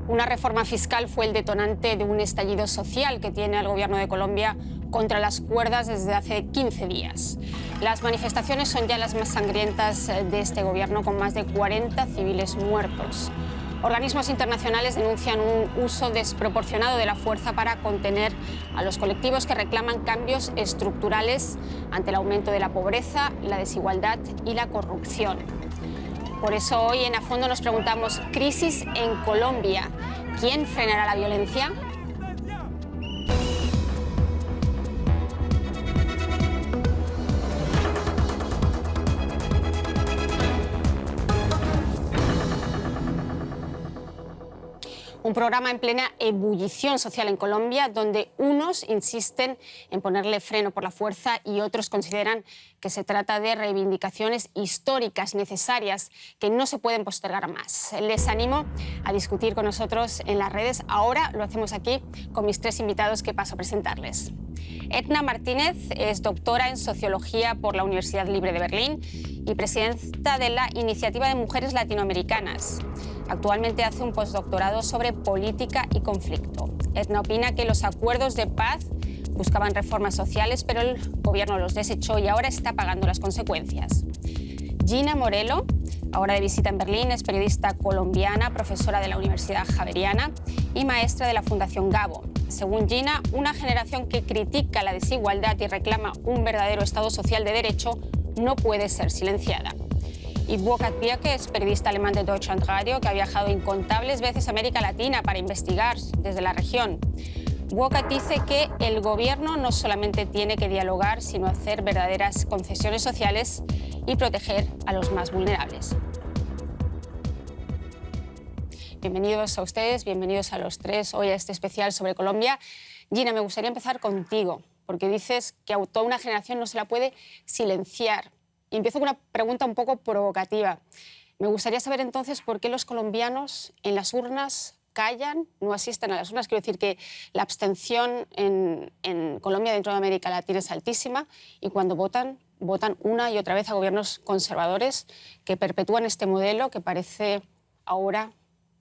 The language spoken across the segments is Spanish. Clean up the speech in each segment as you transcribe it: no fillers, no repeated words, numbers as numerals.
Una reforma fiscal fue el detonante de un estallido social que tiene el gobierno de Colombia contra las cuerdas desde hace 15 días. Las manifestaciones son ya las más sangrientas de este gobierno, con más de 40 civiles muertos. Organismos internacionales denuncian un uso desproporcionado de la fuerza para contener a los colectivos que reclaman cambios estructurales ante el aumento de la pobreza, la desigualdad y la corrupción. Por eso hoy en A Fondo nos preguntamos: ¿crisis en Colombia? ¿Quién frenará la violencia? Un programa en plena ebullición social en Colombia, donde unos insisten en ponerle freno por la fuerza y otros consideran que se trata de reivindicaciones históricas necesarias que no se pueden postergar más. Les animo a discutir con nosotros en las redes. Ahora lo hacemos aquí con mis tres invitados que paso a presentarles. Edna Martínez es doctora en Sociología por la Universidad Libre de Berlín y presidenta de la Iniciativa de Mujeres Latinoamericanas. Actualmente hace un postdoctorado sobre política y conflicto. Edna opina que los acuerdos de paz buscaban reformas sociales, pero el gobierno los desechó y ahora está pagando las consecuencias. Gina Morelo, ahora de visita en Berlín, es periodista colombiana, profesora de la Universidad Javeriana y maestra de la Fundación Gabo. Según Gina, una generación que critica la desigualdad y reclama un verdadero Estado social de derecho no puede ser silenciada. Y Burkhard Bierke es periodista alemán de Deutschlandradio, que ha viajado incontables veces a América Latina para investigar desde la región. Burkhard dice que el gobierno no solamente tiene que dialogar, sino hacer verdaderas concesiones sociales y proteger a los más vulnerables. Bienvenidos a ustedes, bienvenidos a los tres hoy a este especial sobre Colombia. Gina, me gustaría empezar contigo, porque dices que a toda una generación no se la puede silenciar. Y empiezo con una pregunta un poco provocativa. Me gustaría saber entonces por qué los colombianos en las urnas callan, no asisten a las urnas. Quiero decir que la abstención en Colombia, dentro de América Latina, es altísima y cuando votan una y otra vez a gobiernos conservadores que perpetúan este modelo que parece ahora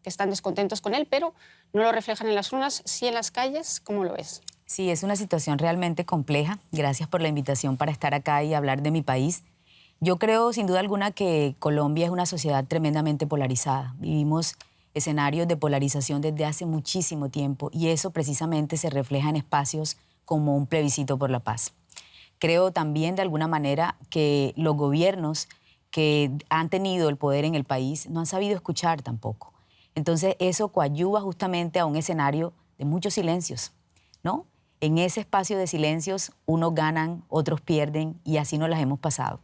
que están descontentos con él, pero no lo reflejan en las urnas, sí en las calles. ¿Cómo lo ves? Sí, es una situación realmente compleja. Gracias por la invitación para estar acá y hablar de mi país. Yo creo, sin duda alguna, que Colombia es una sociedad tremendamente polarizada. Vivimos escenarios de polarización desde hace muchísimo tiempo y eso precisamente se refleja en espacios como un plebiscito por la paz. Creo también, de alguna manera, que los gobiernos que han tenido el poder en el país no han sabido escuchar tampoco. Entonces, eso coadyuva justamente a un escenario de muchos silencios, ¿no? En ese espacio de silencios, unos ganan, otros pierden y así nos las hemos pasado.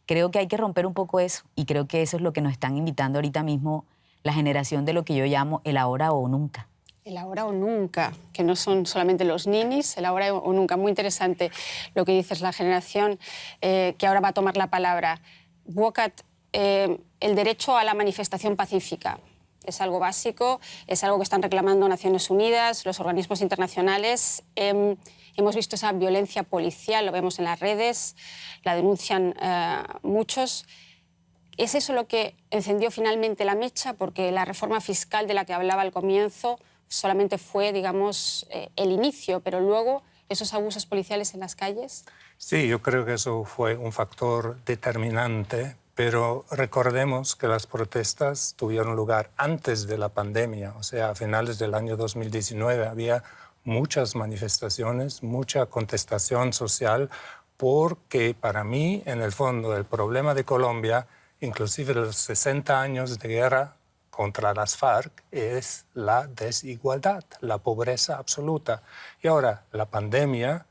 Creo que hay que romper un poco eso y creo que eso es lo que nos están invitando ahorita mismo la generación de lo que yo llamo el ahora o nunca. El ahora o nunca, que no son solamente los ninis, el ahora o nunca. Muy interesante lo que dices, la generación que ahora va a tomar la palabra. Burkhard, el derecho a la manifestación pacífica es algo básico, es algo que están reclamando Naciones Unidas, los organismos internacionales. Hemos visto esa violencia policial, lo vemos en las redes, la denuncian muchos. ¿Es eso lo que encendió finalmente la mecha? Porque la reforma fiscal de la que hablaba al comienzo solamente fue, digamos, el inicio, pero luego esos abusos policiales en las calles. Sí, yo creo que eso fue un factor determinante, pero recordemos que las protestas tuvieron lugar antes de la pandemia, o sea, a finales del año 2019 había muchas manifestaciones, mucha contestación social, porque para mí, en el fondo, el problema de Colombia, inclusive los 60 años de guerra contra las FARC, es la desigualdad, la pobreza absoluta. Y ahora la pandemia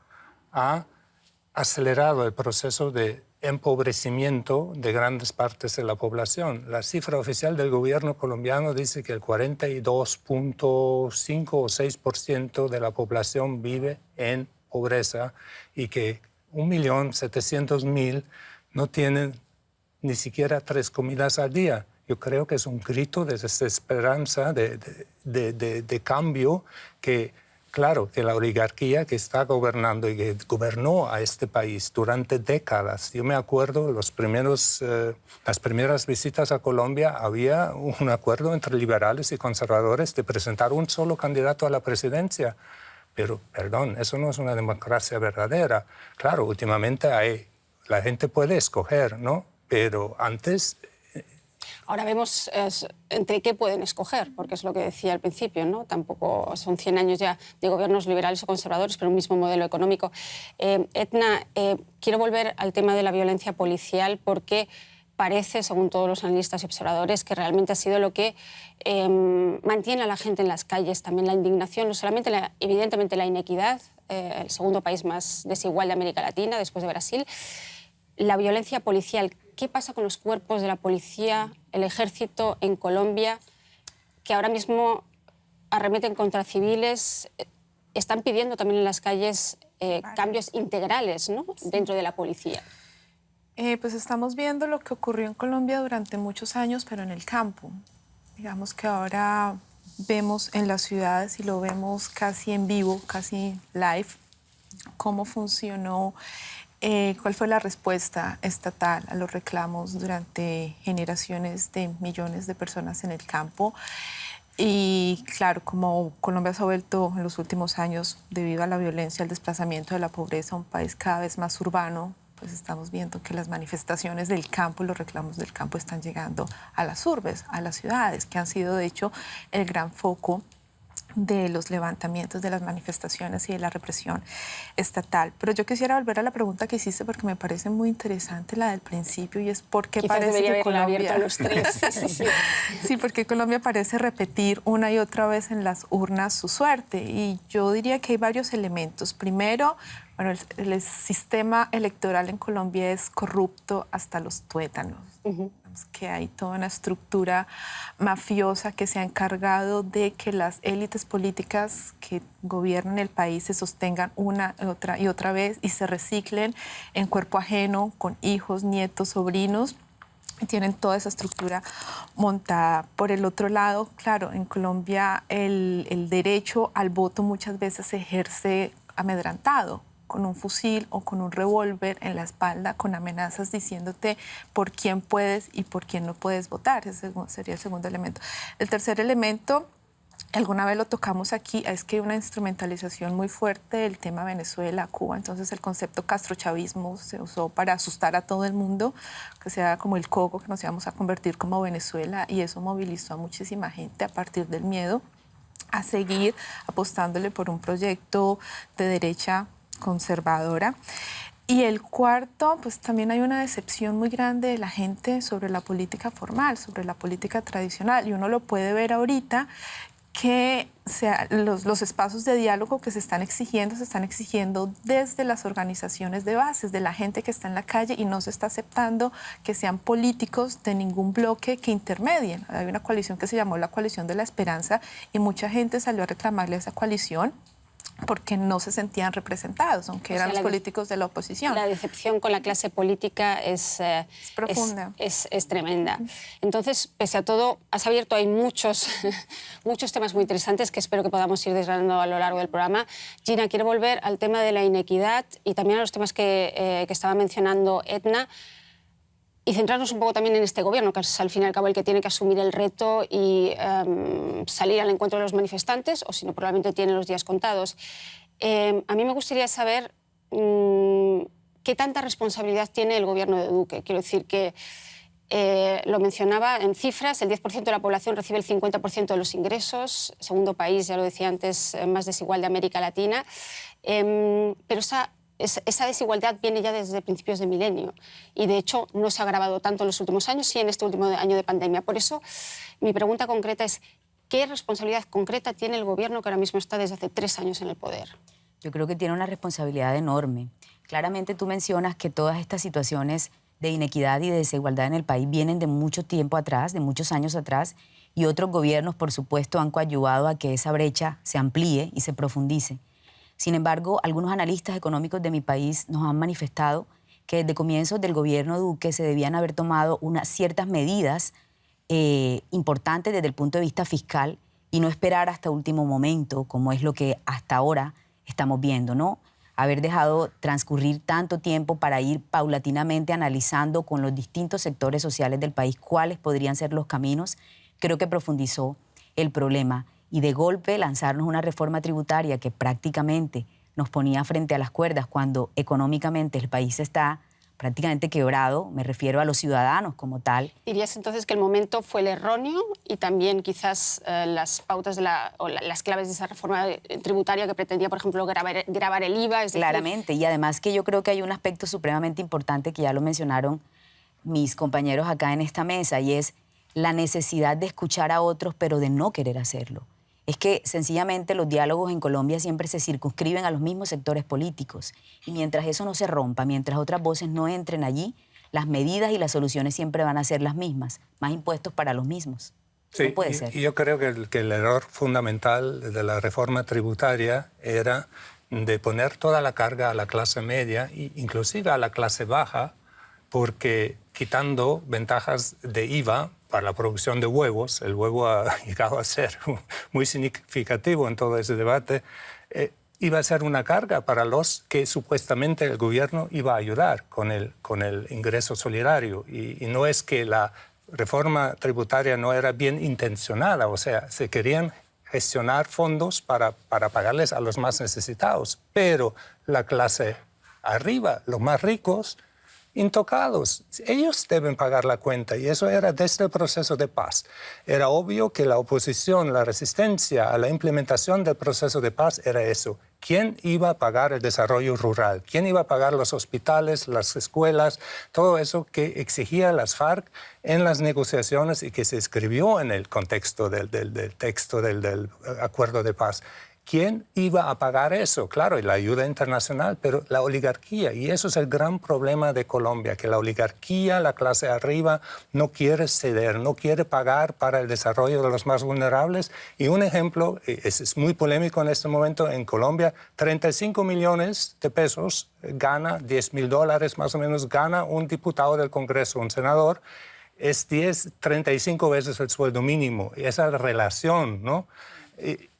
ha acelerado el proceso de empobrecimiento de grandes partes de la población. La cifra oficial del gobierno colombiano dice que el 42.5 o 6% de la población vive en pobreza y que 1.700.000 no tienen ni siquiera 3 comidas al día. Yo creo que es un grito de desesperanza, de cambio que claro, que la oligarquía que está gobernando y que gobernó a este país durante décadas. Yo me acuerdo las primeras visitas a Colombia, había un acuerdo entre liberales y conservadores de presentar un solo candidato a la presidencia. Pero, perdón, eso no es una democracia verdadera. Claro, últimamente la gente puede escoger, ¿no? Pero antes... Ahora vemos entre qué pueden escoger, porque es lo que decía al principio, ¿no? Tampoco son 100 años ya de gobiernos liberales o conservadores, pero un mismo modelo económico. Edna, quiero volver al tema de la violencia policial porque parece, según todos los analistas y observadores, que realmente ha sido lo que mantiene a la gente en las calles. También la indignación, no solamente, evidentemente, la inequidad, el segundo país más desigual de América Latina, después de Brasil. La violencia policial. ¿Qué pasa con los cuerpos de la policía, el ejército en Colombia, que ahora mismo arremeten contra civiles? Están pidiendo también en las calles cambios integrales, ¿no? Sí. Dentro de la policía. Pues estamos viendo lo que ocurrió en Colombia durante muchos años, pero en el campo. Digamos que ahora vemos en las ciudades y lo vemos casi en vivo, casi live, cómo funcionó. ¿Cuál fue la respuesta estatal a los reclamos durante generaciones de millones de personas en el campo? Y claro, como Colombia se ha vuelto en los últimos años, debido a la violencia, el desplazamiento de la pobreza, un país cada vez más urbano, pues estamos viendo que las manifestaciones del campo y los reclamos del campo están llegando a las urbes, a las ciudades, que han sido de hecho el gran foco de los levantamientos, de las manifestaciones y de la represión estatal. Pero yo quisiera volver a la pregunta que hiciste porque me parece muy interesante la del principio y es por qué parece que Colombia... A los tres. Sí, porque Colombia parece repetir una y otra vez en las urnas su suerte. Y yo diría que hay varios elementos. Primero, bueno, el sistema electoral en Colombia es corrupto hasta los tuétanos. Que hay toda una estructura mafiosa que se ha encargado de que las élites políticas que gobiernan el país se sostengan una y otra vez y se reciclen en cuerpo ajeno con hijos, nietos, sobrinos. Y tienen toda esa estructura montada. Por el otro lado, claro, en Colombia el derecho al voto muchas veces se ejerce amedrantado, con un fusil o con un revólver en la espalda, con amenazas diciéndote por quién puedes y por quién no puedes votar. Ese sería el segundo elemento. El tercer elemento, alguna vez lo tocamos aquí, es que hay una instrumentalización muy fuerte del tema Venezuela, Cuba. Entonces el concepto castrochavismo se usó para asustar a todo el mundo, que sea como el coco, que nos íbamos a convertir como Venezuela, y eso movilizó a muchísima gente a partir del miedo a seguir apostándole por un proyecto de derecha conservadora. Y el cuarto, pues también hay una decepción muy grande de la gente sobre la política formal, sobre la política tradicional. Y uno lo puede ver ahorita que los espacios de diálogo que se están exigiendo desde las organizaciones de bases, de la gente que está en la calle, y no se está aceptando que sean políticos de ningún bloque que intermedien. Hay una coalición que se llamó la Coalición de la Esperanza y mucha gente salió a reclamarle a esa coalición porque no se sentían representados, aunque eran los políticos de la oposición. La decepción con la clase política es profunda. Es tremenda. Entonces, pese a todo, has abierto ahí muchos temas muy interesantes que espero que podamos ir desgranando a lo largo del programa. Gina, quiero volver al tema de la inequidad y también a los temas que estaba mencionando Edna, y centrarnos un poco también en este gobierno, que es al fin y al cabo el que tiene que asumir el reto y salir al encuentro de los manifestantes, o si no, probablemente tiene los días contados. A mí me gustaría saber qué tanta responsabilidad tiene el gobierno de Duque. Quiero decir que, lo mencionaba en cifras, el 10% de la población recibe el 50% de los ingresos, segundo país, ya lo decía antes, más desigual de América Latina, pero esa desigualdad viene ya desde principios de milenio y, de hecho, no se ha agravado tanto en los últimos años, sí en este último año de pandemia. Por eso, mi pregunta concreta es, ¿qué responsabilidad concreta tiene el gobierno que ahora mismo está desde hace 3 años en el poder? Yo creo que tiene una responsabilidad enorme. Claramente tú mencionas que todas estas situaciones de inequidad y de desigualdad en el país vienen de mucho tiempo atrás, de muchos años atrás, y otros gobiernos, por supuesto, han coadyuvado a que esa brecha se amplíe y se profundice. Sin embargo, algunos analistas económicos de mi país nos han manifestado que desde comienzos del gobierno Duque se debían haber tomado unas ciertas medidas importantes desde el punto de vista fiscal y no esperar hasta último momento, como es lo que hasta ahora estamos viendo, ¿no? Haber dejado transcurrir tanto tiempo para ir paulatinamente analizando con los distintos sectores sociales del país cuáles podrían ser los caminos, creo que profundizó el problema. Y de golpe lanzarnos una reforma tributaria que prácticamente nos ponía frente a las cuerdas cuando económicamente el país está prácticamente quebrado, me refiero a los ciudadanos como tal. ¿Dirías entonces que el momento fue el erróneo y también quizás las pautas o las claves de esa reforma tributaria que pretendía, por ejemplo, gravar el IVA? Es decir... Claramente, y además que yo creo que hay un aspecto supremamente importante que ya lo mencionaron mis compañeros acá en esta mesa, y es la necesidad de escuchar a otros pero de no querer hacerlo. Es que sencillamente los diálogos en Colombia siempre se circunscriben a los mismos sectores políticos, y mientras eso no se rompa, mientras otras voces no entren allí, las medidas y las soluciones siempre van a ser las mismas, más impuestos para los mismos. Sí, no puede ser. Y yo creo que el error fundamental de la reforma tributaria era de poner toda la carga a la clase media e inclusive a la clase baja, porque quitando ventajas de IVA para la producción de huevos, el huevo ha llegado a ser muy significativo en todo ese debate, iba a ser una carga para los que supuestamente el gobierno iba a ayudar con el ingreso solidario. Y no es que la reforma tributaria no era bien intencionada, o sea, se querían gestionar fondos para pagarles a los más necesitados, pero la clase arriba, los más ricos, intocados. Ellos deben pagar la cuenta, y eso era desde el proceso de paz. Era obvio que la oposición, la resistencia a la implementación del proceso de paz era eso. ¿Quién iba a pagar el desarrollo rural? ¿Quién iba a pagar los hospitales, las escuelas? Todo eso que exigía las FARC en las negociaciones y que se escribió en el contexto del texto del acuerdo de paz. ¿Quién iba a pagar eso? Claro, y la ayuda internacional, pero la oligarquía. Y eso es el gran problema de Colombia, que la oligarquía, la clase arriba, no quiere ceder, no quiere pagar para el desarrollo de los más vulnerables. Y un ejemplo, es muy polémico en este momento, en Colombia, 35 millones de pesos gana, $10.000 más o menos, gana un diputado del Congreso, un senador. Es 35 veces el sueldo mínimo. Y esa relación, ¿no?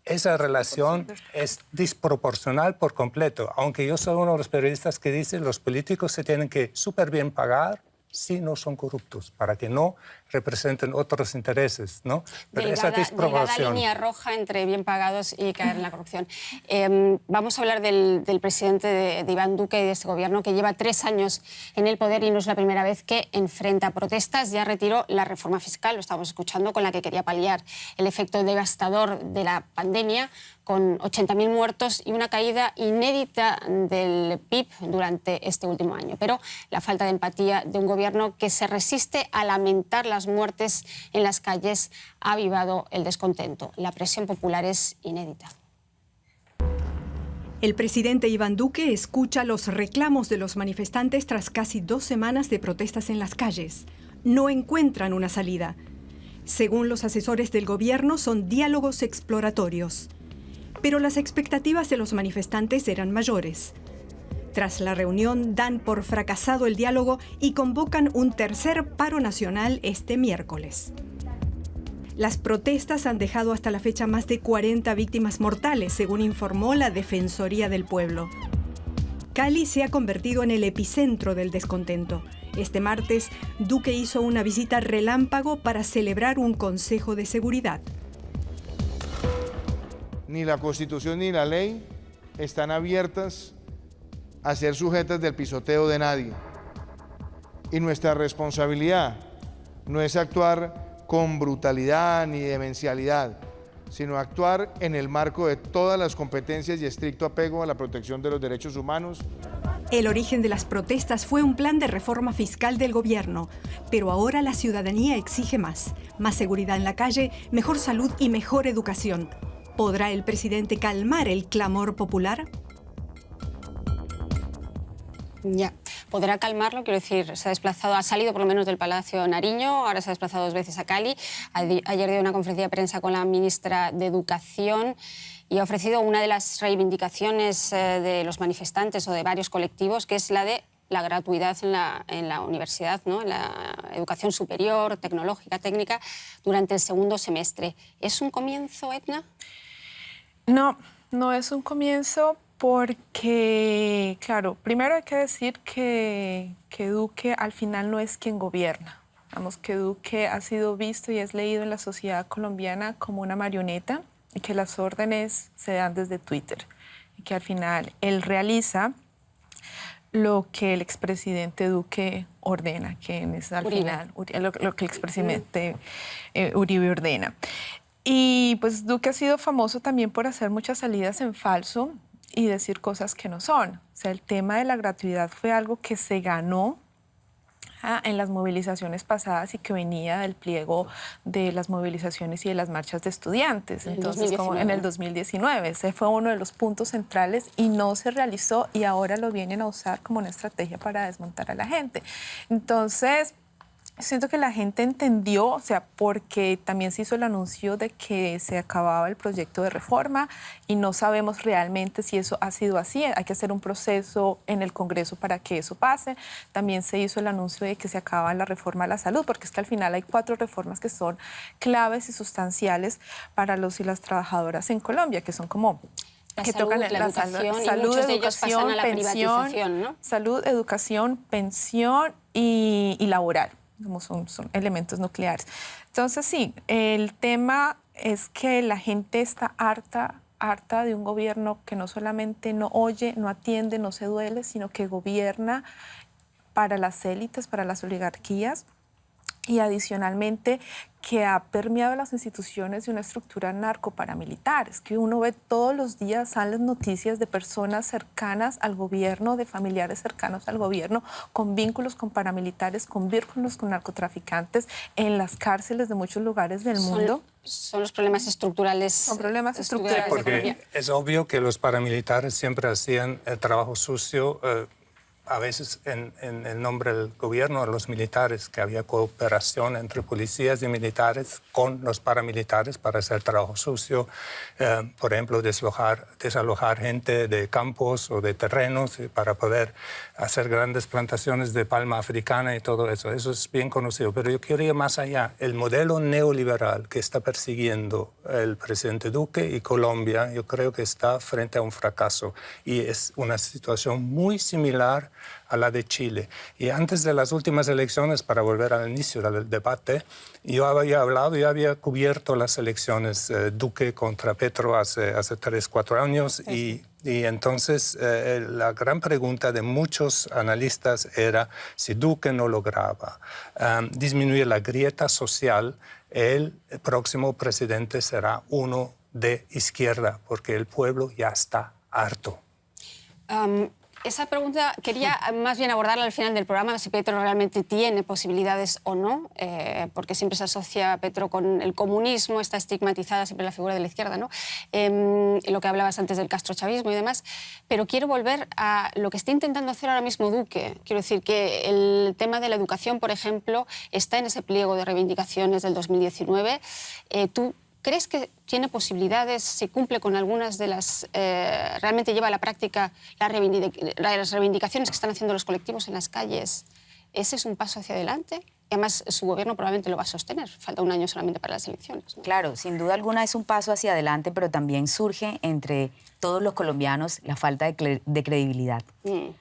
Esa relación es desproporcional por completo, aunque yo soy uno de los periodistas que dice que los políticos se tienen que súper bien pagar si no son corruptos, para que no representen otros intereses, ¿no? Pero esa desproporción... Delgada línea roja entre bien pagados y caer en la corrupción. Vamos a hablar del presidente de Iván Duque y de este gobierno que lleva 3 años en el poder y no es la primera vez que enfrenta protestas. Ya retiró la reforma fiscal, lo estamos escuchando, con la que quería paliar el efecto devastador de la pandemia, con 80.000 muertos y una caída inédita del PIB durante este último año. Pero la falta de empatía de un gobierno que se resiste a lamentar las muertes en las calles ha avivado el descontento. La presión popular es inédita. El presidente Iván Duque escucha los reclamos de los manifestantes tras casi 2 semanas de protestas en las calles. No encuentran una salida. Según los asesores del gobierno, son diálogos exploratorios. Pero las expectativas de los manifestantes eran mayores. Tras la reunión, dan por fracasado el diálogo y convocan un tercer paro nacional este miércoles. Las protestas han dejado hasta la fecha más de 40 víctimas mortales, según informó la Defensoría del Pueblo. Cali se ha convertido en el epicentro del descontento. Este martes, Duque hizo una visita relámpago para celebrar un consejo de seguridad. Ni la Constitución ni la ley están abiertas a ser sujetas del pisoteo de nadie. Y nuestra responsabilidad no es actuar con brutalidad ni demencialidad, sino actuar en el marco de todas las competencias y estricto apego a la protección de los derechos humanos. El origen de las protestas fue un plan de reforma fiscal del gobierno, pero ahora la ciudadanía exige más seguridad en la calle, mejor salud y mejor educación. ¿Podrá el presidente calmar el clamor popular? Ya, podrá calmarlo, quiero decir, se ha desplazado, ha salido por lo menos del Palacio Nariño, ahora se ha desplazado 2 veces a Cali. Ayer dio una conferencia de prensa con la ministra de Educación y ha ofrecido una de las reivindicaciones de los manifestantes o de varios colectivos, que es la de la gratuidad en la universidad, ¿no? En la educación superior, tecnológica, técnica, durante el segundo semestre. ¿Es un comienzo, Edna? No, no es un comienzo porque, claro, primero hay que decir que Duque al final no es quien gobierna. Vamos, que Duque ha sido visto y es leído en la sociedad colombiana como una marioneta y que las órdenes se dan desde Twitter y que al final él realiza lo que el expresidente Duque ordena, que es al final lo que el expresidente Uribe ordena. Y pues Duque ha sido famoso también por hacer muchas salidas en falso y decir cosas que no son. O sea, el tema de la gratuidad fue algo que se ganó en las movilizaciones pasadas y que venía del pliego de las movilizaciones y de las marchas de estudiantes. Entonces, como en el 2019, ese fue uno de los puntos centrales y no se realizó y ahora lo vienen a usar como una estrategia para desmontar a la gente. Entonces, siento que la gente entendió, o sea, porque también se hizo el anuncio de que se acababa el proyecto de reforma y no sabemos realmente si eso ha sido así. Hay que hacer un proceso en el Congreso para que eso pase. También se hizo el anuncio de que se acaba la reforma a la salud, porque es que al final hay 4 reformas que son claves y sustanciales para los y las trabajadoras en Colombia, que son como que tocan la educación, salud, educación, pensión, ¿no? Salud, educación, pensión y laboral. Son elementos nucleares. Entonces, sí, el tema es que la gente está harta de un gobierno que no solamente no oye, no atiende, no se duele, sino que gobierna para las élites, para las oligarquías y adicionalmente que ha permeado las instituciones de una estructura narcoparamilitar. Es que uno ve todos los días, salen noticias de personas cercanas al gobierno, de familiares cercanos al gobierno, con vínculos con paramilitares, con vínculos con narcotraficantes en las cárceles de muchos lugares del mundo. Son los problemas estructurales. Son problemas estructurales. Porque es obvio que los paramilitares siempre hacían el trabajo sucio, a veces en el nombre del gobierno, a los militares, que había cooperación entre policías y militares con los paramilitares para hacer trabajo sucio, por ejemplo, desalojar gente de campos o de terrenos para poder hacer grandes plantaciones de palma africana y todo eso. Eso es bien conocido, pero yo quiero ir más allá. El modelo neoliberal que está persiguiendo el presidente Duque y Colombia, yo creo que está frente a un fracaso y es una situación muy similar a la de Chile. Y antes de las últimas elecciones, para volver al inicio del debate, yo había cubierto las elecciones Duque contra Petro hace 3, 4 años y entonces la gran pregunta de muchos analistas era si Duque no lograba disminuir la grieta social, el próximo presidente será uno de izquierda, porque el pueblo ya está harto. Esa pregunta quería más bien abordarla al final del programa, si Petro realmente tiene posibilidades o no, porque siempre se asocia a Petro con el comunismo, está estigmatizada siempre la figura de la izquierda, ¿no? Lo que hablabas antes del castrochavismo y demás. Pero quiero volver a lo que está intentando hacer ahora mismo Duque. Quiero decir que el tema de la educación, por ejemplo, está en ese pliego de reivindicaciones del 2019. ¿Tú crees que tiene posibilidades, si cumple con algunas de las... realmente lleva a la práctica las reivindicaciones que están haciendo los colectivos en las calles? ¿Ese es un paso hacia adelante? Y además su gobierno probablemente lo va a sostener. Falta un año solamente para las elecciones, ¿no? Claro, sin duda alguna es un paso hacia adelante, pero también surge entre todos los colombianos la falta de credibilidad.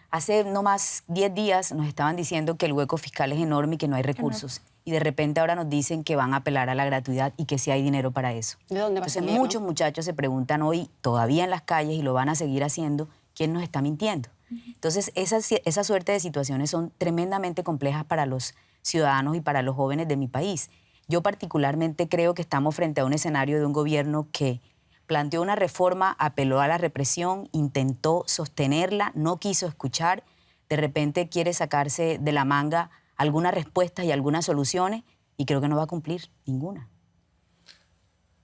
Hace no más 10 días nos estaban diciendo que el hueco fiscal es enorme y que no hay recursos. Y de repente ahora nos dicen que van a apelar a la gratuidad y que sí hay dinero para eso. ¿De dónde va a salir, muchos muchachos se preguntan hoy, todavía en las calles, y lo van a seguir haciendo, ¿quién nos está mintiendo? Entonces, esa suerte de situaciones son tremendamente complejas para los ciudadanos y para los jóvenes de mi país. Yo particularmente creo que estamos frente a un escenario de un gobierno que planteó una reforma, apeló a la represión, intentó sostenerla, no quiso escuchar, de repente quiere sacarse de la manga algunas respuestas y algunas soluciones y creo que no va a cumplir ninguna.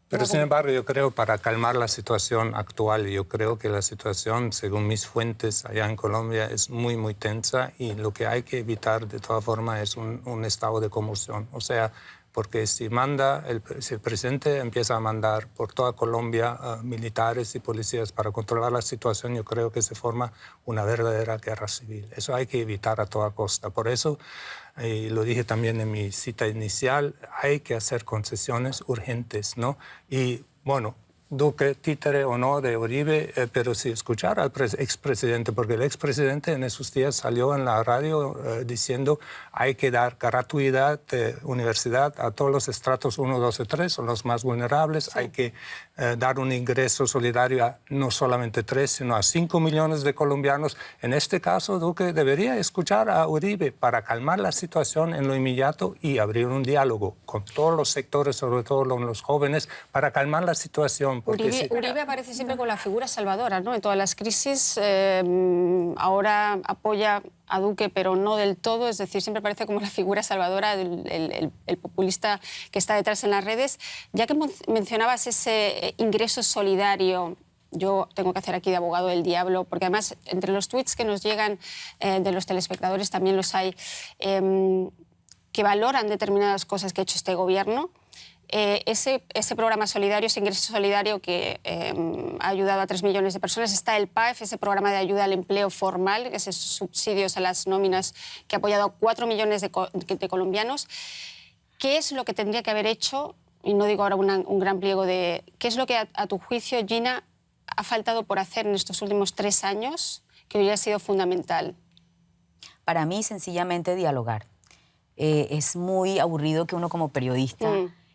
Pero sin embargo, yo creo, para calmar la situación actual, yo creo que la situación, según mis fuentes allá en Colombia, es muy, muy tensa y lo que hay que evitar de toda forma es un estado de conmoción. O sea, porque si el presidente empieza a mandar por toda Colombia militares y policías para controlar la situación, yo creo que se forma una verdadera guerra civil. Eso hay que evitar a toda costa. Por eso, y lo dije también en mi cita inicial, hay que hacer concesiones urgentes, ¿no? Y bueno, Duque, títere o no de Uribe, pero si escuchar al expresidente, porque el expresidente en esos días salió en la radio diciendo hay que dar gratuidad de universidad a todos los estratos 1, 2 y 3, son los más vulnerables, sí. Hay que dar un ingreso solidario a no solamente 3, sino a 5 millones de colombianos. En este caso, Duque debería escuchar a Uribe para calmar la situación en lo inmediato y abrir un diálogo con todos los sectores, sobre todo los jóvenes, para calmar la situación. Uribe aparece siempre con la figura salvadora, ¿no? En todas las crisis, ahora apoya a Duque, pero no del todo, es decir, siempre parece como la figura salvadora, el populista que está detrás en las redes. Ya que mencionabas ese ingreso solidario, yo tengo que hacer aquí de abogado del diablo, porque además entre los tweets que nos llegan de los telespectadores también los hay que valoran determinadas cosas que ha hecho este gobierno. Ese programa solidario, ese ingreso solidario que ha ayudado a 3 millones de personas, está el PAEF, ese programa de ayuda al empleo formal, esos subsidios a las nóminas que ha apoyado a 4 millones de colombianos. ¿Qué es lo que tendría que haber hecho? Y no digo ahora un gran pliego de... ¿Qué es lo que a tu juicio, Gina, ha faltado por hacer en estos últimos 3 años que hubiera sido fundamental? Para mí, sencillamente, dialogar. Es muy aburrido que uno como periodista...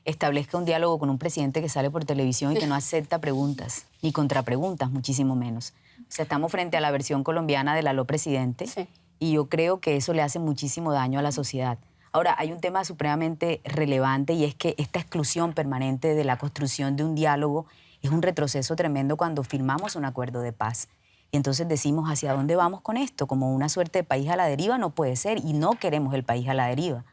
establezca un diálogo con un presidente que sale por televisión y que no acepta preguntas, ni contrapreguntas, muchísimo menos. O sea, estamos frente a la versión colombiana del aló presidente, sí. Y yo creo que eso le hace muchísimo daño a la sociedad. Ahora, hay un tema supremamente relevante y es que esta exclusión permanente de la construcción de un diálogo es un retroceso tremendo cuando firmamos un acuerdo de paz. Y entonces decimos, ¿hacia dónde vamos con esto? Como una suerte de país a la deriva no puede ser, y no queremos el país a la deriva.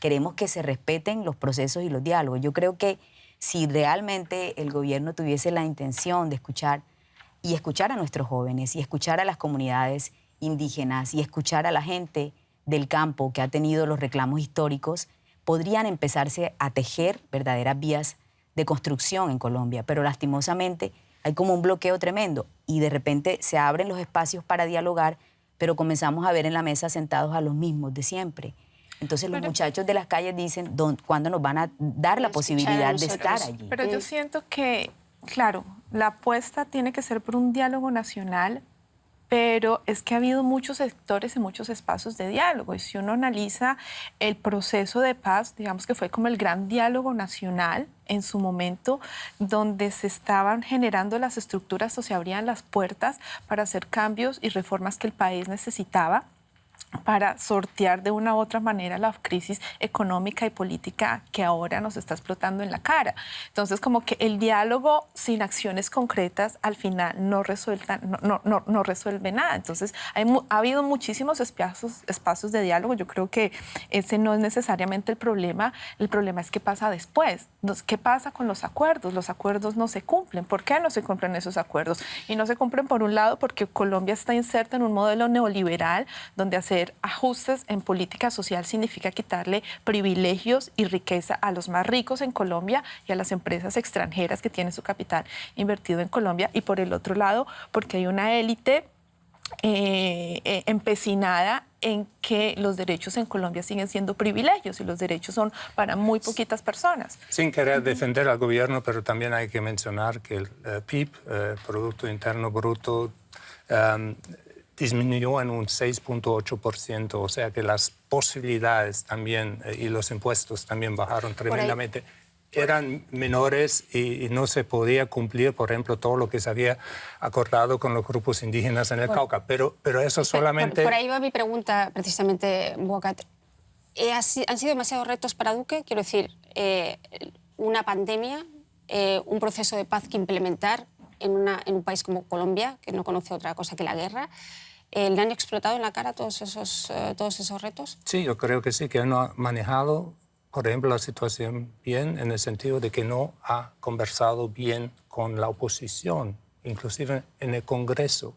Queremos que se respeten los procesos y los diálogos. Yo creo que si realmente el gobierno tuviese la intención de escuchar a nuestros jóvenes y escuchar a las comunidades indígenas y escuchar a la gente del campo que ha tenido los reclamos históricos, podrían empezarse a tejer verdaderas vías de construcción en Colombia. Pero lastimosamente hay como un bloqueo tremendo y de repente se abren los espacios para dialogar, pero comenzamos a ver en la mesa sentados a los mismos de siempre. Entonces los muchachos de las calles dicen, ¿cuándo nos van a dar la posibilidad de estar allí? Pero yo siento que, claro, la apuesta tiene que ser por un diálogo nacional, pero es que ha habido muchos sectores y muchos espacios de diálogo. Y si uno analiza el proceso de paz, digamos que fue como el gran diálogo nacional en su momento, donde se estaban generando las estructuras o se abrían las puertas para hacer cambios y reformas que el país necesitaba, para sortear de una u otra manera la crisis económica y política que ahora nos está explotando en la cara. Entonces, como que el diálogo sin acciones concretas al final no resuelve nada. Entonces, ha habido muchísimos espacios de diálogo. Yo creo que ese no es necesariamente el problema. El problema es qué pasa después. ¿Qué pasa con los acuerdos? Los acuerdos no se cumplen. ¿Por qué no se cumplen esos acuerdos? Y no se cumplen, por un lado, porque Colombia está inserta en un modelo neoliberal donde hacer ajustes en política social significa quitarle privilegios y riqueza a los más ricos en Colombia y a las empresas extranjeras que tienen su capital invertido en Colombia. Y por el otro lado, porque hay una élite empecinada en que los derechos en Colombia siguen siendo privilegios y los derechos son para muy poquitas personas. Sin querer defender al gobierno, pero también hay que mencionar que el PIB, Producto Interno Bruto, disminuyó en un 6.8%, o sea que las posibilidades también y los impuestos también bajaron tremendamente. Eran menores y no se podía cumplir, por ejemplo, todo lo que se había acordado con los grupos indígenas en el Cauca, pero eso solamente... Por ahí va mi pregunta, precisamente, Bocat. ¿Han sido demasiados retos para Duque? Quiero decir, una pandemia, un proceso de paz que implementar en un país como Colombia, que no conoce otra cosa que la guerra. ¿Le han explotado en la cara todos esos retos? Sí, yo creo que sí, que no ha manejado, por ejemplo, la situación bien, en el sentido de que no ha conversado bien con la oposición, inclusive en el Congreso.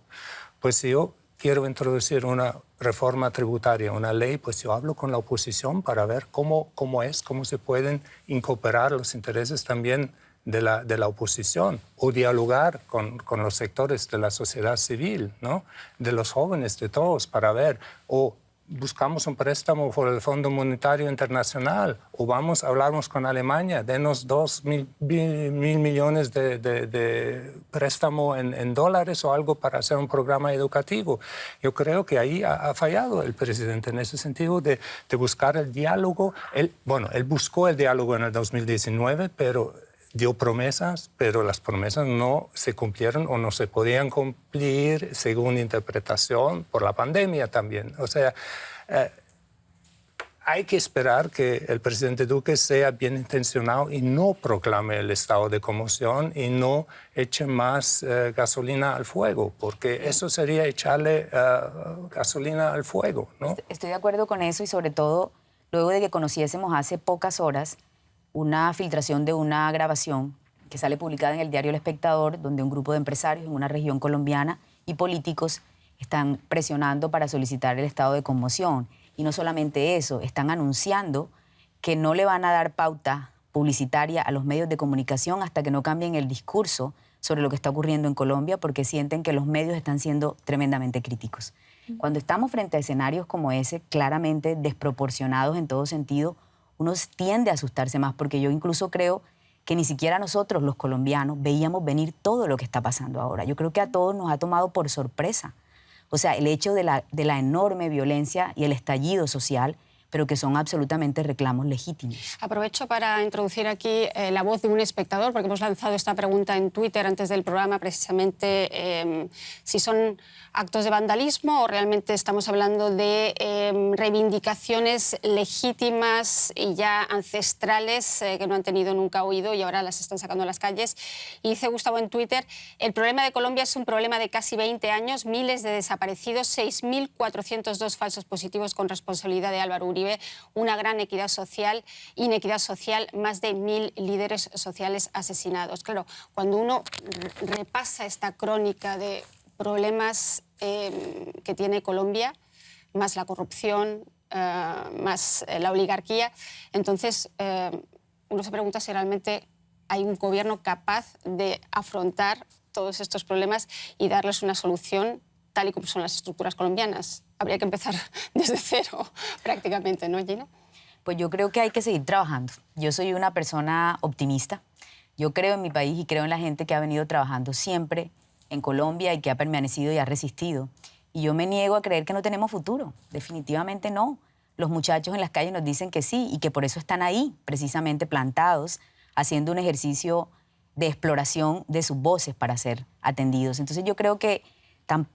Pues yo quiero introducir una reforma tributaria, una ley, pues yo hablo con la oposición para ver cómo se pueden incorporar los intereses también de la oposición, o dialogar con los sectores de la sociedad civil, ¿no? De los jóvenes, de todos, para ver, o buscamos un préstamo por el Fondo Monetario Internacional, o hablamos con Alemania, denos 2.000 millones de préstamo en dólares o algo para hacer un programa educativo. Yo creo que ahí ha fallado el presidente en ese sentido de buscar el diálogo. Él buscó el diálogo en el 2019, pero dio promesas, pero las promesas no se cumplieron o no se podían cumplir según interpretación por la pandemia también. O sea, hay que esperar que el presidente Duque sea bien intencionado y no proclame el estado de conmoción y no eche más gasolina al fuego, porque eso sería echarle gasolina al fuego, ¿no? Estoy de acuerdo con eso, y sobre todo luego de que conociésemos hace pocas horas una filtración de una grabación que sale publicada en el diario El Espectador, donde un grupo de empresarios en una región colombiana y políticos están presionando para solicitar el estado de conmoción. Y no solamente eso, están anunciando que no le van a dar pauta publicitaria a los medios de comunicación hasta que no cambien el discurso sobre lo que está ocurriendo en Colombia, porque sienten que los medios están siendo tremendamente críticos. Cuando estamos frente a escenarios como ese, claramente desproporcionados en todo sentido, uno tiende a asustarse más, porque yo incluso creo que ni siquiera nosotros, los colombianos, veíamos venir todo lo que está pasando ahora. Yo creo que a todos nos ha tomado por sorpresa. O sea, el hecho de la enorme violencia y el estallido social, pero que son absolutamente reclamos legítimos. Aprovecho para introducir aquí la voz de un espectador, porque hemos lanzado esta pregunta en Twitter antes del programa, precisamente si son actos de vandalismo o realmente estamos hablando de reivindicaciones legítimas y ya ancestrales que no han tenido nunca oído y ahora las están sacando a las calles. Y dice Gustavo en Twitter: el problema de Colombia es un problema de casi 20 años, miles de desaparecidos, 6.402 falsos positivos con responsabilidad de Álvaro Uribe, una gran inequidad social, más de 1.000 líderes sociales asesinados. Claro, cuando uno repasa esta crónica de problemas que tiene Colombia, más la corrupción, más la oligarquía, entonces uno se pregunta si realmente hay un gobierno capaz de afrontar todos estos problemas y darles una solución tal y como son las estructuras colombianas. Habría que empezar desde cero prácticamente, ¿no, Gina? Pues yo creo que hay que seguir trabajando. Yo soy una persona optimista. Yo creo en mi país y creo en la gente que ha venido trabajando siempre en Colombia y que ha permanecido y ha resistido. Y yo me niego a creer que no tenemos futuro. Definitivamente no. Los muchachos en las calles nos dicen que sí y que por eso están ahí, precisamente plantados, haciendo un ejercicio de exploración de sus voces para ser atendidos. Entonces yo creo que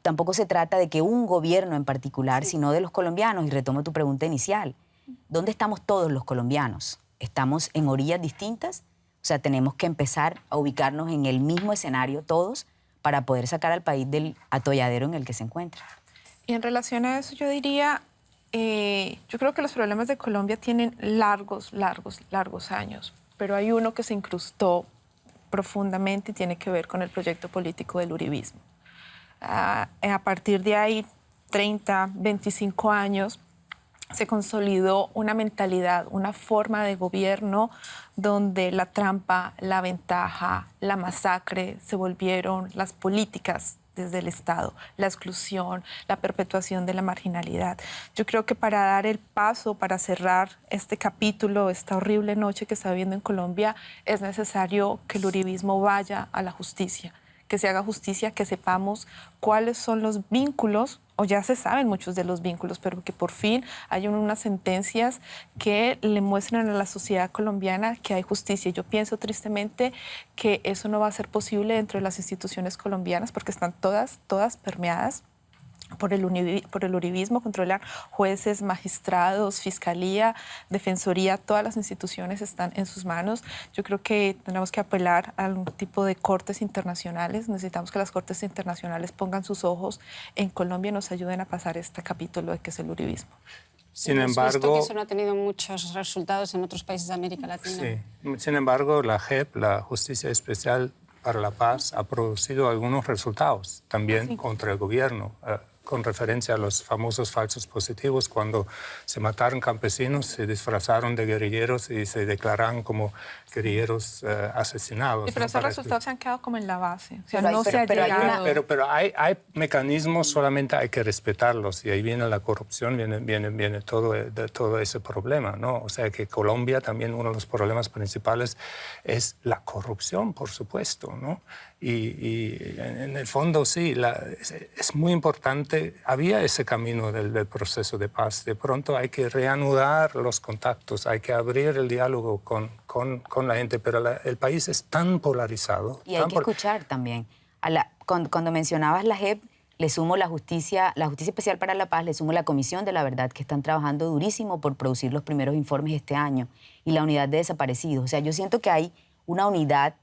tampoco se trata de que un gobierno en particular, sino de los colombianos. Y retomo tu pregunta inicial. ¿Dónde estamos todos los colombianos? ¿Estamos en orillas distintas? O sea, tenemos que empezar a ubicarnos en el mismo escenario todos para poder sacar al país del atolladero en el que se encuentra. Y en relación a eso yo diría, yo creo que los problemas de Colombia tienen largos años, pero hay uno que se incrustó profundamente y tiene que ver con el proyecto político del uribismo. A partir de ahí, 30, 25 años, se consolidó una mentalidad, una forma de gobierno donde la trampa, la ventaja, la masacre se volvieron las políticas desde el Estado, la exclusión, la perpetuación de la marginalidad. Yo creo que para dar el paso, para cerrar este capítulo, esta horrible noche que está viviendo en Colombia, es necesario que el uribismo vaya a la justicia, que se haga justicia, que sepamos cuáles son los vínculos, o ya se saben muchos de los vínculos, pero que por fin hay unas sentencias que le muestran a la sociedad colombiana que hay justicia. Yo pienso tristemente que eso no va a ser posible dentro de las instituciones colombianas porque están todas permeadas por el uribismo. Controlar jueces, magistrados, fiscalía, defensoría, todas las instituciones están en sus manos. Yo creo que tenemos que apelar a algún tipo de cortes internacionales. Necesitamos que las cortes internacionales pongan sus ojos en Colombia y nos ayuden a pasar este capítulo de que es el uribismo. Sin embargo, visto que eso no ha tenido muchos resultados en otros países de América Latina. Sí. Sin embargo, la JEP, la Justicia Especial para la Paz, ha producido algunos resultados también contra el gobierno. con referencia a los famosos falsos positivos, cuando se mataron campesinos, se disfrazaron de guerrilleros y se declararon como guerrilleros asesinados. Sí, pero ¿no? esos resultados se han quedado como en la base. O sea, Pero no se ha llegado. Pero hay mecanismos, solamente hay que respetarlos, y ahí viene la corrupción, viene todo ese problema, ¿no? O sea que Colombia también, uno de los problemas principales es la corrupción, por supuesto, ¿no? Y en el fondo sí, es muy importante, había ese camino del proceso de paz. De pronto hay que reanudar los contactos, hay que abrir el diálogo con la gente, pero el país es tan polarizado. Y hay que escuchar también. Cuando mencionabas la JEP, le sumo la Justicia Especial para la Paz, le sumo la Comisión de la Verdad, que están trabajando durísimo por producir los primeros informes este año, y la unidad de desaparecidos. O sea, yo siento que hay una unidad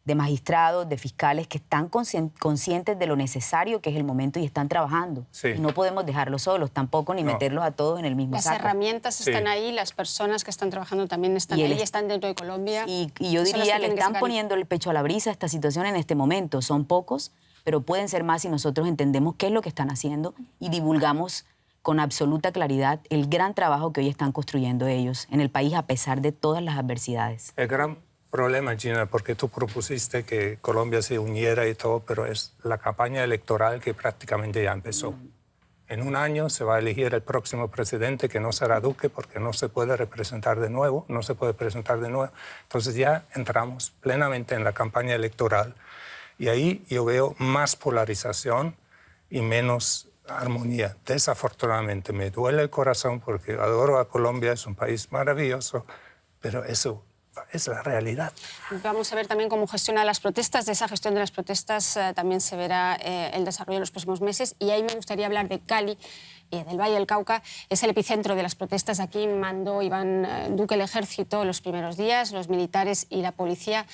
de magistrados, de fiscales que están conscientes de lo necesario que es el momento y están trabajando. Sí. Y no podemos dejarlos solos tampoco, ni meterlos a todos en el mismo saco. Las herramientas están ahí, las personas que están trabajando también están ahí, están dentro de Colombia. Y yo diría, le están poniendo el pecho a la brisa a esta situación en este momento. Son pocos, pero pueden ser más si nosotros entendemos qué es lo que están haciendo y divulgamos con absoluta claridad el gran trabajo que hoy están construyendo ellos en el país a pesar de todas las adversidades. El gran problema, Gina, porque tú propusiste que Colombia se uniera y todo, pero es la campaña electoral que prácticamente ya empezó. En un año se va a elegir el próximo presidente, que no será Duque, porque no se puede representar de nuevo, Entonces ya entramos plenamente en la campaña electoral, y ahí yo veo más polarización y menos armonía. Desafortunadamente, me duele el corazón porque adoro a Colombia, es un país maravilloso, pero eso es la realidad. Vamos a ver también cómo gestiona las protestas. De esa gestión de las protestas también se verá el desarrollo en los próximos meses. Y ahí me gustaría hablar de Cali, del Valle del Cauca. Es el epicentro de las protestas. Aquí mandó Iván Duque el ejército los primeros días. Los militares y la policía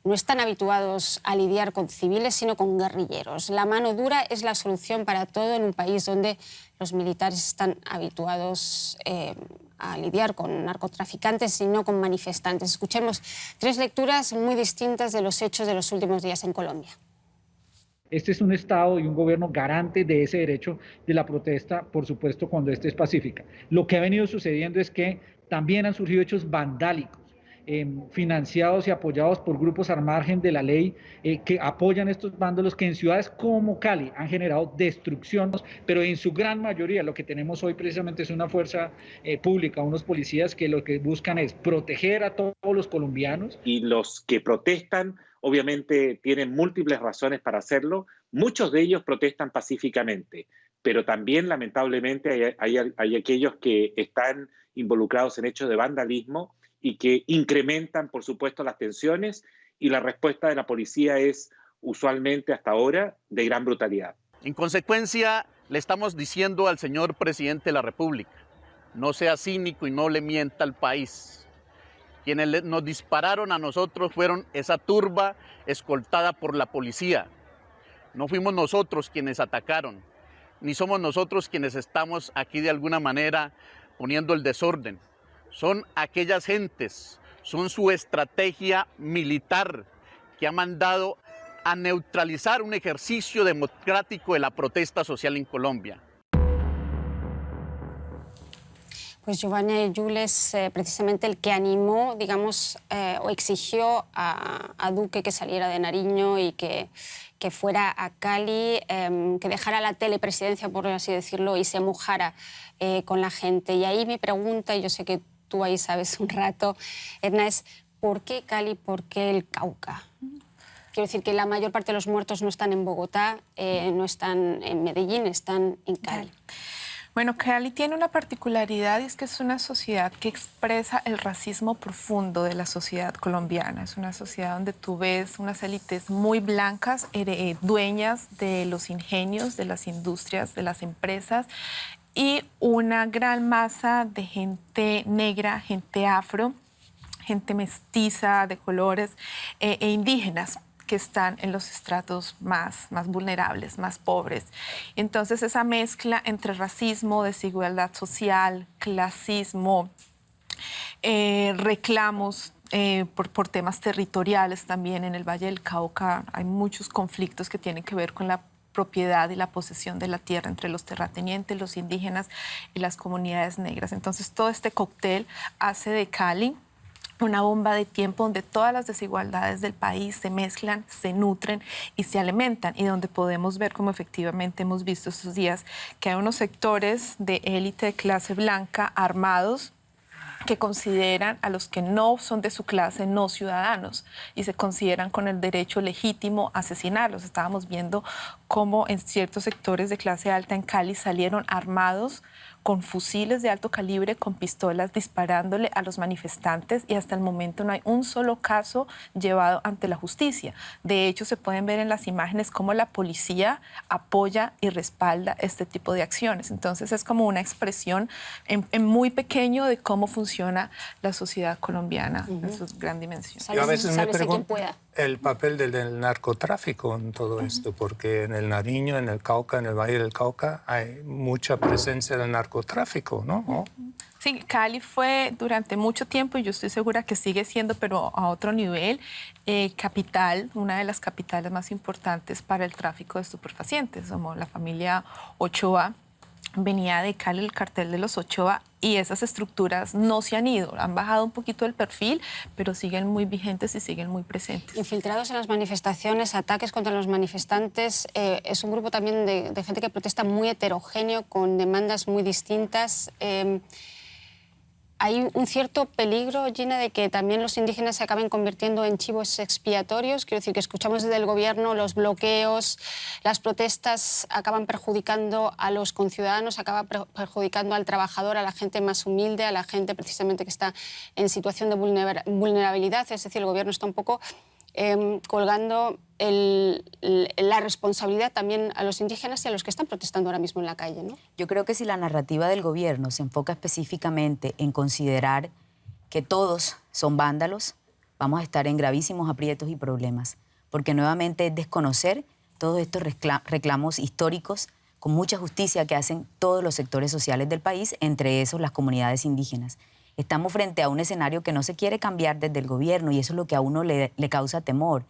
no están habituados a lidiar con civiles, sino con guerrilleros. La mano dura es la solución para todo en un país donde los militares están habituados a lidiar con narcotraficantes y no con manifestantes. Escuchemos 3 lecturas muy distintas de los hechos de los últimos días en Colombia. Este es un Estado y un gobierno garante de ese derecho de la protesta, por supuesto, cuando éste es pacífica. Lo que ha venido sucediendo es que también han surgido hechos vandálicos, financiados y apoyados por grupos al margen de la ley que apoyan estos vándalos, que en ciudades como Cali han generado destrucción, pero en su gran mayoría lo que tenemos hoy precisamente es una fuerza pública, unos policías que lo que buscan es proteger a todos los colombianos. Y los que protestan obviamente tienen múltiples razones para hacerlo, muchos de ellos protestan pacíficamente, pero también lamentablemente hay aquellos que están involucrados en hechos de vandalismo y que incrementan, por supuesto, las tensiones, y la respuesta de la policía es usualmente hasta ahora de gran brutalidad. En consecuencia, le estamos diciendo al señor presidente de la República, no sea cínico y no le mienta al país. Quienes nos dispararon a nosotros fueron esa turba escoltada por la policía. No fuimos nosotros quienes atacaron, ni somos nosotros quienes estamos aquí de alguna manera poniendo el desorden. Son aquellas gentes, son su estrategia militar que ha mandado a neutralizar un ejercicio democrático de la protesta social en Colombia. Pues Giovanni Yules, precisamente el que animó, digamos, o exigió a Duque que saliera de Nariño y que fuera a Cali, que dejara la telepresidencia, por así decirlo, y se mojara con la gente. Y ahí mi pregunta, y yo sé que tú ahí sabes un rato, Edna, es ¿por qué Cali, por qué el Cauca? Quiero decir que la mayor parte de los muertos no están en Bogotá, no están en Medellín, están en Cali. Bueno, Cali tiene una particularidad, y es que es una sociedad que expresa el racismo profundo de la sociedad colombiana. Es una sociedad donde tú ves unas élites muy blancas, dueñas de los ingenios, de las industrias, de las empresas, y una gran masa de gente negra, gente afro, gente mestiza, de colores, e indígenas, que están en los estratos más vulnerables, más pobres. Entonces, esa mezcla entre racismo, desigualdad social, clasismo, reclamos por temas territoriales también. En el Valle del Cauca hay muchos conflictos que tienen que ver con la propiedad y la posesión de la tierra entre los terratenientes, los indígenas y las comunidades negras. Entonces, todo este cóctel hace de Cali una bomba de tiempo donde todas las desigualdades del país se mezclan, se nutren y se alimentan, y donde podemos ver, como efectivamente hemos visto estos días, que hay unos sectores de élite de clase blanca armados que consideran a los que no son de su clase no ciudadanos y se consideran con el derecho legítimo a asesinarlos. Estábamos viendo cómo en ciertos sectores de clase alta en Cali salieron armados con fusiles de alto calibre, con pistolas, disparándole a los manifestantes, y hasta el momento no hay un solo caso llevado ante la justicia. De hecho, se pueden ver en las imágenes cómo la policía apoya y respalda este tipo de acciones. Entonces es como una expresión en muy pequeño de cómo funciona la sociedad colombiana en su gran dimensión. Yo a veces me pregunto el papel del narcotráfico en todo esto, porque en el Nariño, en el Cauca, en el Valle del Cauca, hay mucha presencia del narcotráfico, ¿no? Sí, Cali fue durante mucho tiempo, y yo estoy segura que sigue siendo, pero a otro nivel, capital, una de las capitales más importantes para el tráfico de estupefacientes. Como la familia Ochoa venía de Cali, el cartel de los Ochoa, y esas estructuras no se han ido, han bajado un poquito el perfil, pero siguen muy vigentes y siguen muy presentes. Infiltrados en las manifestaciones, ataques contra los manifestantes, es un grupo también de gente que protesta muy heterogéneo, con demandas muy distintas. Hay un cierto peligro, Gina, de que también los indígenas se acaben convirtiendo en chivos expiatorios. Quiero decir, que escuchamos desde el gobierno los bloqueos, las protestas acaban perjudicando a los conciudadanos, acaban perjudicando al trabajador, a la gente más humilde, a la gente precisamente que está en situación de vulnerabilidad. Es decir, el gobierno está un poco colgando la responsabilidad también a los indígenas y a los que están protestando ahora mismo en la calle, ¿no? Yo creo que si la narrativa del gobierno se enfoca específicamente en considerar que todos son vándalos, vamos a estar en gravísimos aprietos y problemas, porque nuevamente es desconocer todos estos reclamos históricos con mucha justicia que hacen todos los sectores sociales del país, entre esos las comunidades indígenas. Estamos frente a un escenario que no se quiere cambiar desde el gobierno, y eso es lo que a uno le causa temor,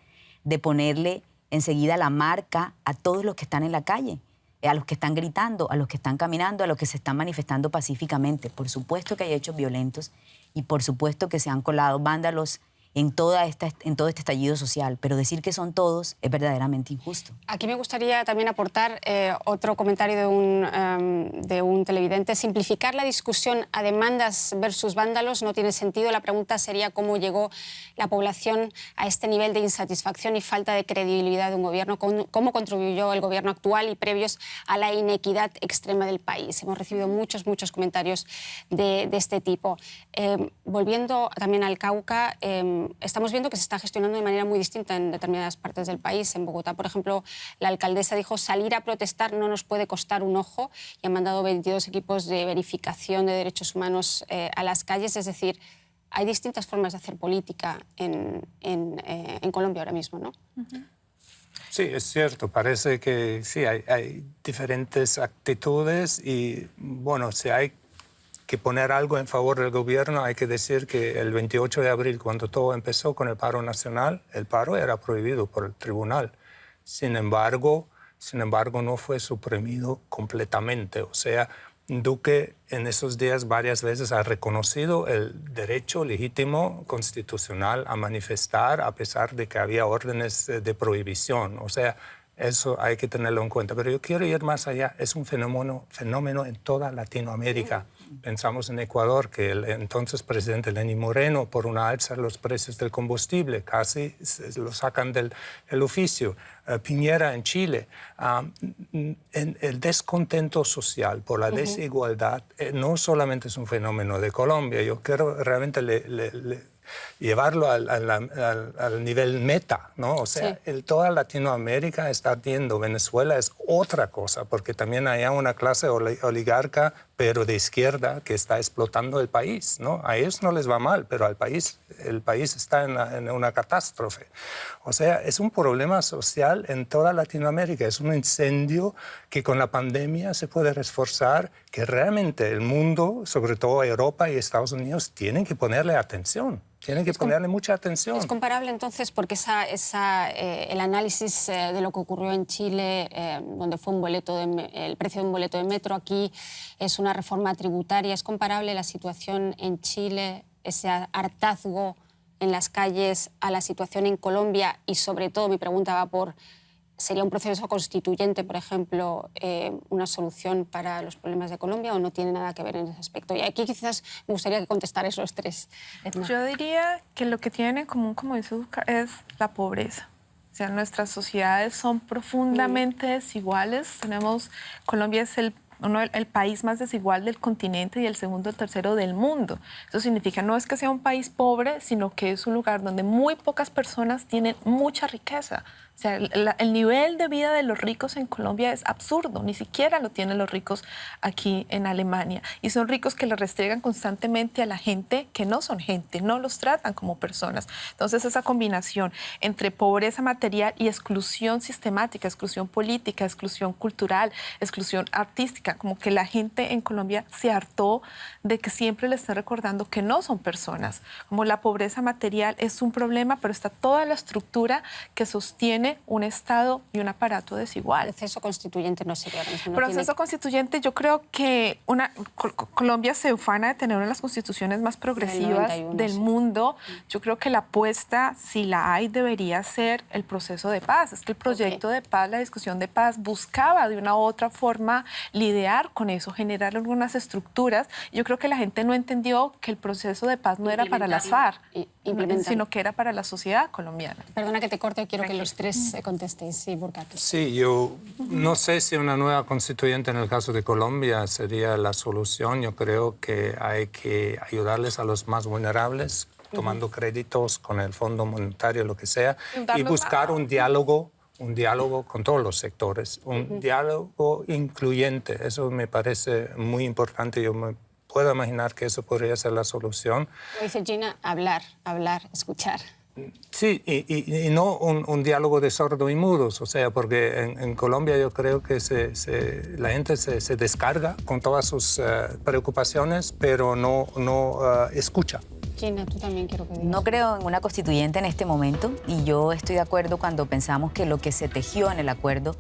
de ponerle enseguida la marca a todos los que están en la calle, a los que están gritando, a los que están caminando, a los que se están manifestando pacíficamente. Por supuesto que hay hechos violentos y por supuesto que se han colado vándalos en todo este estallido social, pero decir que son todos es verdaderamente injusto. Aquí me gustaría también aportar otro comentario de un televidente. Simplificar la discusión a demandas versus vándalos no tiene sentido. La pregunta sería cómo llegó la población a este nivel de insatisfacción y falta de credibilidad de un gobierno, cómo contribuyó el gobierno actual y previos a la inequidad extrema del país. Hemos recibido muchos comentarios de este tipo. Volviendo también al Cauca, estamos viendo que se está gestionando de manera muy distinta en determinadas partes del país. En Bogotá, por ejemplo, la alcaldesa dijo: salir a protestar no nos puede costar un ojo, y han mandado 22 equipos de verificación de derechos humanos a las calles. Es decir, hay distintas formas de hacer política en Colombia ahora mismo, ¿no? Sí, es cierto. Parece que sí, hay diferentes actitudes y, bueno, si hay que poner algo en favor del gobierno, hay que decir que el 28 de abril, cuando todo empezó con el paro nacional, el paro era prohibido por el tribunal. Sin embargo, no fue suprimido completamente. O sea, Duque en esos días varias veces ha reconocido el derecho legítimo constitucional a manifestar, a pesar de que había órdenes de prohibición. O sea, eso hay que tenerlo en cuenta. Pero yo quiero ir más allá. Es un fenómeno en toda Latinoamérica. Pensamos en Ecuador, que el entonces presidente Lenín Moreno, por una alza en los precios del combustible, casi lo sacan del oficio. Piñera en Chile. El descontento social por la desigualdad no solamente es un fenómeno de Colombia. Yo quiero realmente llevarlo al nivel meta, ¿no? O sea, sí, toda Latinoamérica está viendo. Venezuela es otra cosa, porque también hay una clase oligarca, pero de izquierda, que está explotando el país, ¿no? A ellos no les va mal, pero el país está en una catástrofe. O sea, es un problema social en toda Latinoamérica. Es un incendio que con la pandemia se puede reforzar, que realmente el mundo, sobre todo Europa y Estados Unidos, tienen que ponerle atención. Tiene que ponerle mucha atención. ¿Es comparable entonces? Porque el análisis de lo que ocurrió en Chile, donde fue el precio de un boleto de metro, aquí es una reforma tributaria. ¿Es comparable la situación en Chile, ese hartazgo en las calles, a la situación en Colombia? Y sobre todo mi pregunta va por, ¿sería un proceso constituyente, por ejemplo, una solución para los problemas de Colombia o no tiene nada que ver en ese aspecto? Y aquí quizás me gustaría que contestarais los tres. Yo diría que lo que tiene en común, como dice Oscar, es la pobreza. O sea, nuestras sociedades son profundamente desiguales. Colombia es el país más desigual del continente y el segundo o tercero del mundo. Eso significa no es que sea un país pobre, sino que es un lugar donde muy pocas personas tienen mucha riqueza. O sea, el nivel de vida de los ricos en Colombia es absurdo, ni siquiera lo tienen los ricos aquí en Alemania. Y son ricos que le restregan constantemente a la gente que no son gente, no los tratan como personas. Entonces esa combinación entre pobreza material y exclusión sistemática, exclusión política, exclusión cultural, exclusión artística, como que la gente en Colombia se hartó de que siempre le estén recordando que no son personas. Como la pobreza material es un problema, pero está toda la estructura que sostiene un Estado y un aparato desigual. El proceso constituyente no sería lo mismo. Proceso constituyente, yo creo que Colombia se ufana de tener una de las constituciones más progresivas del mundo. Yo creo que la apuesta, si la hay, debería ser el proceso de paz. Es que el proyecto de paz, la discusión de paz, buscaba de una u otra forma lidiar con eso, generar algunas estructuras. Yo creo que la gente no entendió que el proceso de paz no era para las FARC, sino que era para la sociedad colombiana. Perdona que te corte, quiero que los tres contestéis. Sí, Burkhardt. Sí, yo no sé si una nueva constituyente en el caso de Colombia sería la solución. Yo creo que hay que ayudarles a los más vulnerables, tomando créditos con el Fondo Monetario, lo que sea, y buscar un diálogo con todos los sectores, un diálogo incluyente. Eso me parece muy importante. Yo me puedo imaginar que eso podría ser la solución. Como dice Gina, hablar, escuchar. Sí, y no un diálogo de sordos y mudos, o sea, porque en Colombia yo creo que la gente se descarga con todas sus preocupaciones, pero no escucha. Gina, tú también quiero que digas. No creo en una constituyente en este momento y yo estoy de acuerdo cuando pensamos que lo que se tejió en el acuerdo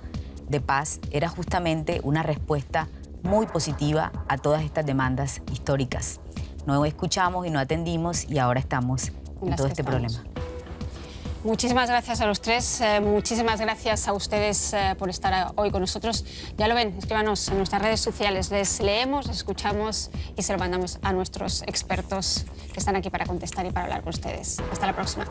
de paz era justamente una respuesta muy positiva a todas estas demandas históricas. No escuchamos y no atendimos y ahora estamos en todo este problema. Muchísimas gracias a los tres, muchísimas gracias a ustedes por estar hoy con nosotros. Ya lo ven, escríbanos en nuestras redes sociales, les leemos, les escuchamos y se lo mandamos a nuestros expertos que están aquí para contestar y para hablar con ustedes. Hasta la próxima.